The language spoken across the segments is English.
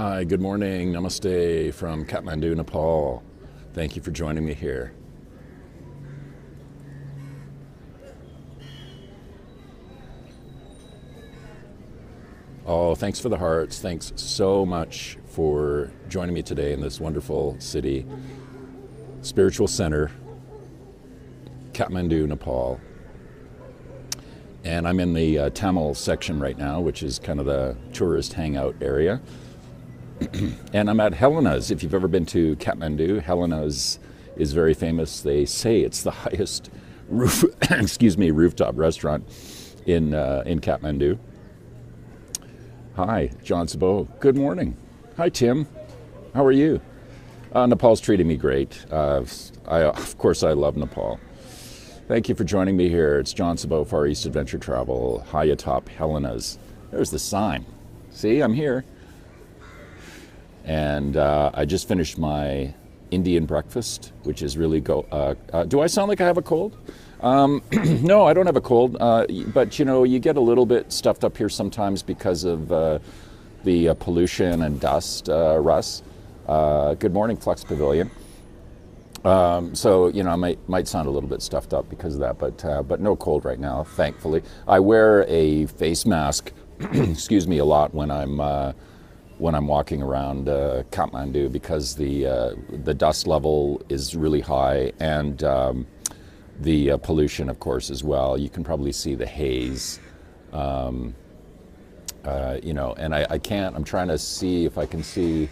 Hi, good morning. Namaste from Kathmandu, Nepal. Thank you for joining me here. Oh, thanks for the hearts. Thanks so much for joining me today in this wonderful city, spiritual center, Kathmandu, Nepal. And I'm in the Tamil section right now, which is kind of the tourist hangout area. And I'm at Helena's. If you've ever been to Kathmandu, Helena's is very famous. They say it's the highest rooftop restaurant in Kathmandu. Hi, John Sabo. Good morning. Hi, Tim. How are you? Nepal's treating me great. Of course, I love Nepal. Thank you for joining me here. It's John Sabo, FarEastAdvTravl, high atop Helena's. There's the sign. See, I'm here. And I just finished my Indian breakfast, which is really do I sound like I have a cold? No, I don't have a cold, but you know, you get a little bit stuffed up here sometimes because of the pollution and dust, Russ. Good morning, Flux Pavilion. So, you know, I might sound a little bit stuffed up because of that, but no cold right now, thankfully. I wear a face mask, excuse me, a lot when I'm walking around Kathmandu because the dust level is really high, and the pollution, of course, as well. You can probably see the haze, you know, and I'm trying to see if I can see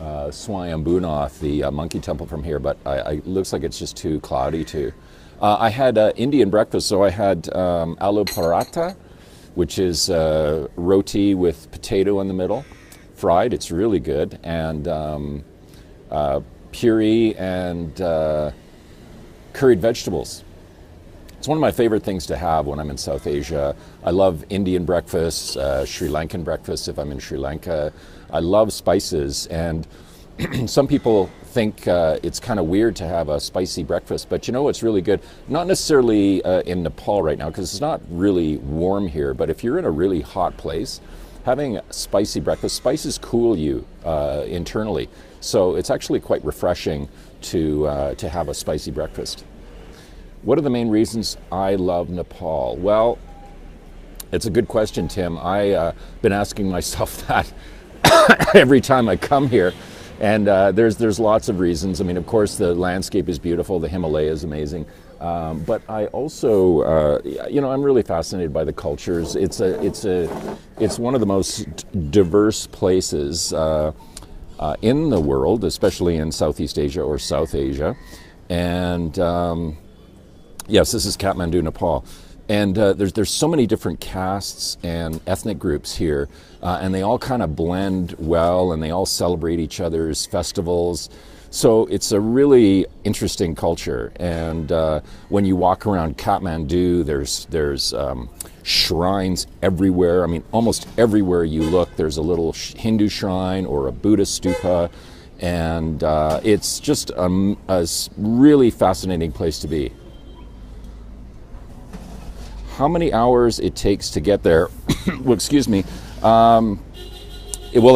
Swayambhunath, the monkey temple from here, but it looks like it's just too cloudy too. I had Indian breakfast, so I had aloo paratha, which is roti with potato in the middle, fried. It's really good, and puri and curried vegetables. It's one of my favorite things to have when I'm in South Asia. I love Indian breakfast, Sri Lankan breakfast if I'm in Sri Lanka. I love spices, and some people think it's kind of weird to have a spicy breakfast, but you know what's really good? Not necessarily in Nepal right now, because it's not really warm here, but if you're in a really hot place, having a spicy breakfast, spices cool you internally. So it's actually quite refreshing to have a spicy breakfast. What are the main reasons I love Nepal? Well, it's a good question, Tim. I've been asking myself that every time I come here, and there's lots of reasons. I mean, of course, the landscape is beautiful. The Himalaya is amazing. But I also, you know, I'm really fascinated by the cultures. It's one of the most diverse places in the world, especially in Southeast Asia or South Asia. And yes, this is Kathmandu, Nepal. And there's so many different castes and ethnic groups here, and they all kind of blend well, and they all celebrate each other's festivals. So it's a really interesting culture. And when you walk around Kathmandu, there's shrines everywhere. I mean, almost everywhere you look, there's a little Hindu shrine or a Buddhist stupa, and it's just a really fascinating place to be. How many hours it takes to get there? Well, excuse me. Well,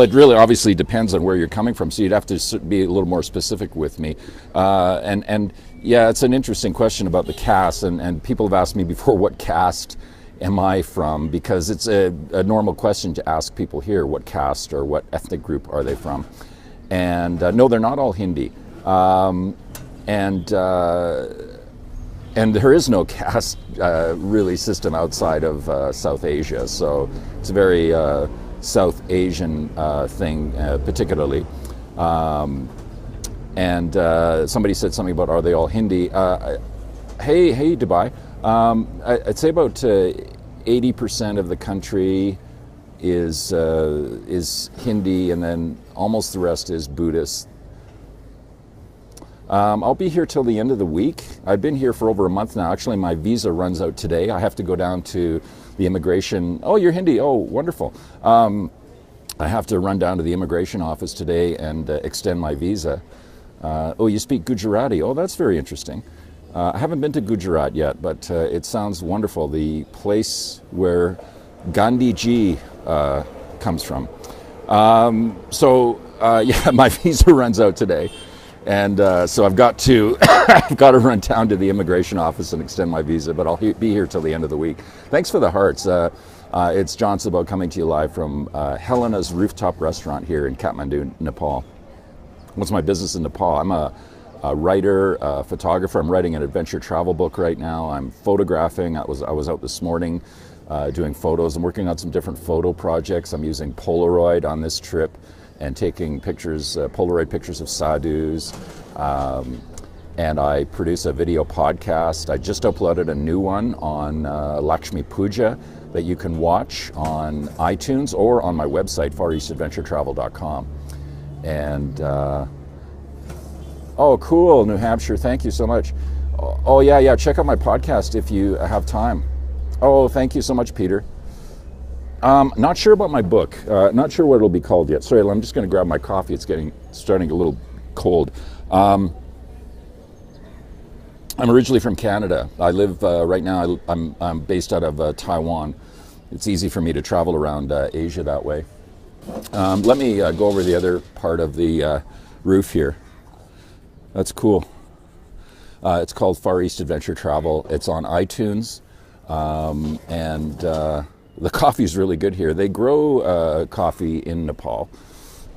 it really obviously depends on where you're coming from, so you'd have to be a little more specific with me. And yeah, it's an interesting question about the caste, and people have asked me before, what caste am I from? Because it's a normal question to ask people here, what caste or what ethnic group are they from? And no, they're not all Hindi. And there is no caste really system outside of South Asia, so it's a very South Asian thing, particularly. And somebody said something about, are they all Hindi? Hey, Dubai. I'd say about 80% of the country is Hindi, and then almost the rest is Buddhist. I'll be here till the end of the week. I've been here for over a month now. Actually, my visa runs out today. I have to go down to the immigration. Oh, you're Hindi. Oh, wonderful. I have to run down to the immigration office today and extend my visa. Oh, you speak Gujarati. Oh, that's very interesting. I haven't been to Gujarat yet, but it sounds wonderful. The place where Gandhi ji comes from. Yeah, my visa runs out today, and so I've got to I've got to run down to the immigration office and extend my visa. But I'll be here till the end of the week. Thanks for the hearts. It's John Sabot coming to you live from Helena's Rooftop restaurant here in Kathmandu, Nepal. What's my business in Nepal? I'm a writer, photographer. I'm writing an adventure travel book right now. I'm photographing. I was out this morning doing photos. I'm working on some different photo projects. I'm using Polaroid on this trip and taking pictures, Polaroid pictures of sadhus. And I produce a video podcast. I just uploaded a new one on Lakshmi Puja that you can watch on iTunes or on my website, FarEastAdvTravl.com. And oh, cool, New Hampshire. Thank you so much. Oh, yeah. Check out my podcast if you have time. Oh, thank you so much, Peter. Not sure about my book. Not sure what it'll be called yet. Sorry, I'm just going to grab my coffee. It's starting a little cold. I'm originally from Canada. I live right now. I'm based out of Taiwan. It's easy for me to travel around Asia that way. Let me go over the other part of the roof here. That's cool. It's called Far East Adventure Travel. It's on iTunes, and the coffee is really good here. They grow coffee in Nepal,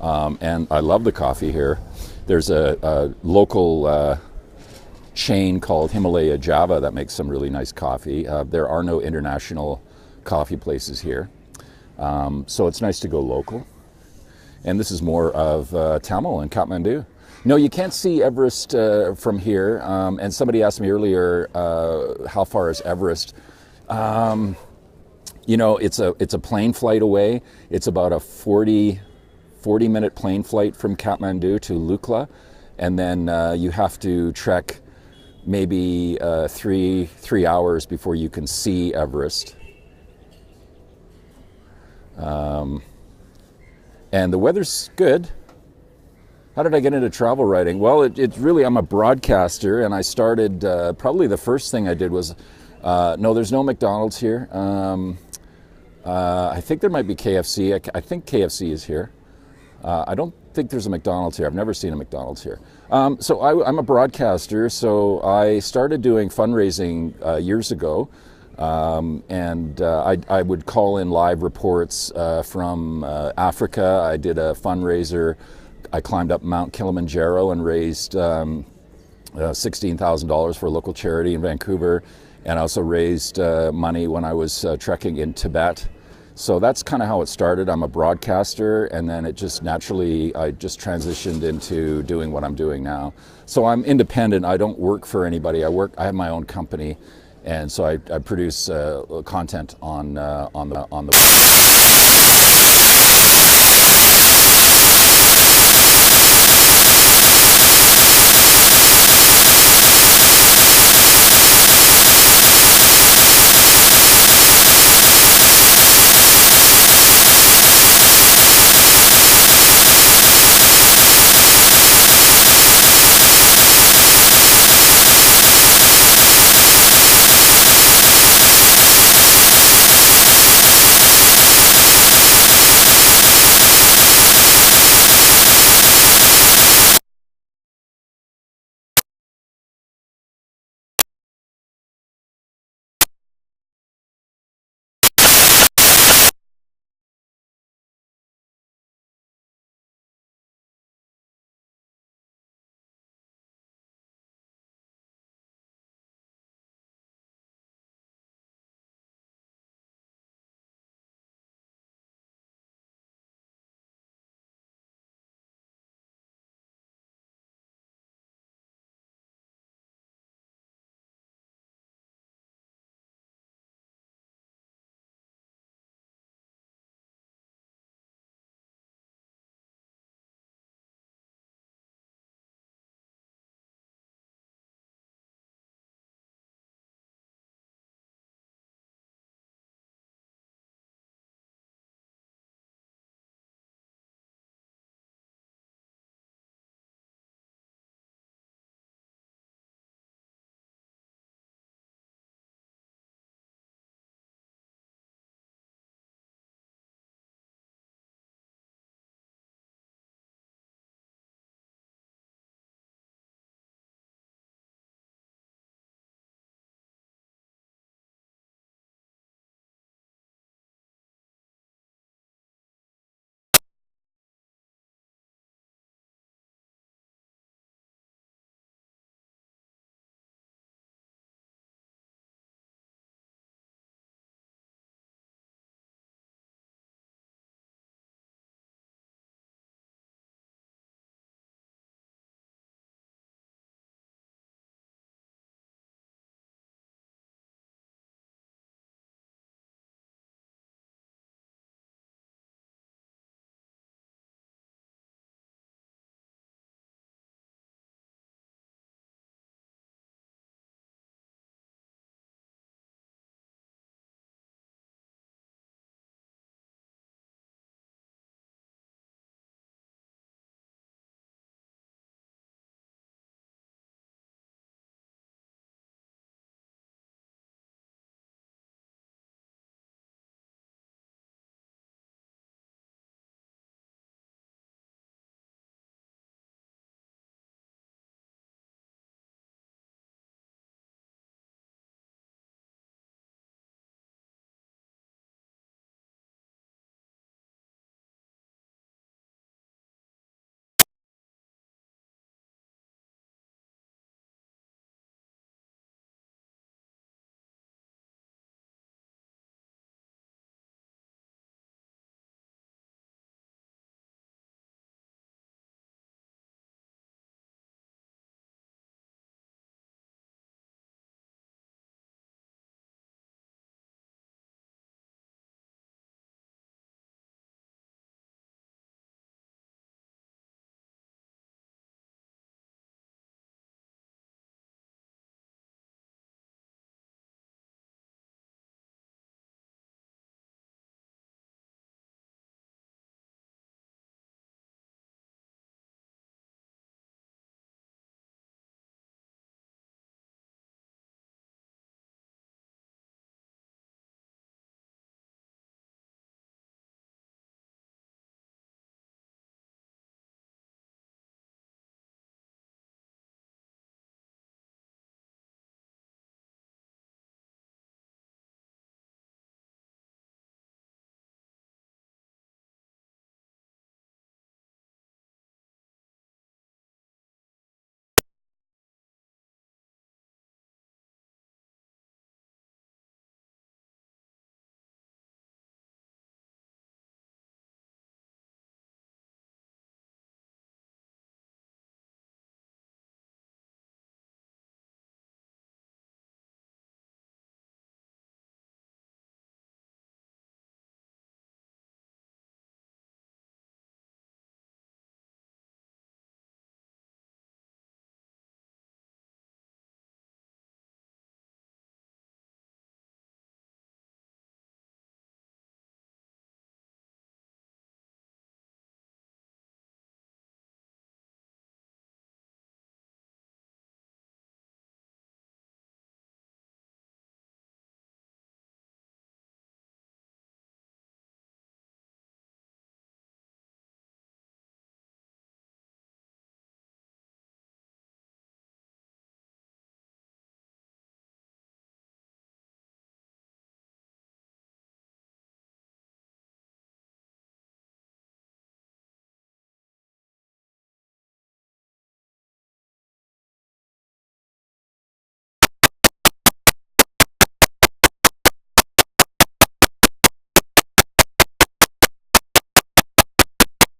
and I love the coffee here. There's a local chain called Himalaya Java that makes some really nice coffee. There are no international coffee places here, so it's nice to go local. And this is more of Tamil and Kathmandu. No, you can't see Everest from here. And somebody asked me earlier, how far is Everest? You know, it's a plane flight away. It's about a 40-minute plane flight from Kathmandu to Lukla, and then you have to trek maybe 3 hours before you can see Everest. And the weather's good. How did I get into travel writing? Well, it's really, I'm a broadcaster, and I started, probably the first thing I did was, no, there's no McDonald's here. I think there might be KFC. I think KFC is here. I don't think there's a McDonald's here. I've never seen a McDonald's here. So I'm a broadcaster, so I started doing fundraising years ago. And I would call in live reports from Africa. I did a fundraiser. I climbed up Mount Kilimanjaro and raised $16,000 for a local charity in Vancouver, and I also raised money when I was trekking in Tibet. So that's kind of how it started. I'm a broadcaster, and then it just naturally, I just transitioned into doing what I'm doing now. So I'm independent. I don't work for anybody. I have my own company. And so I produce content on the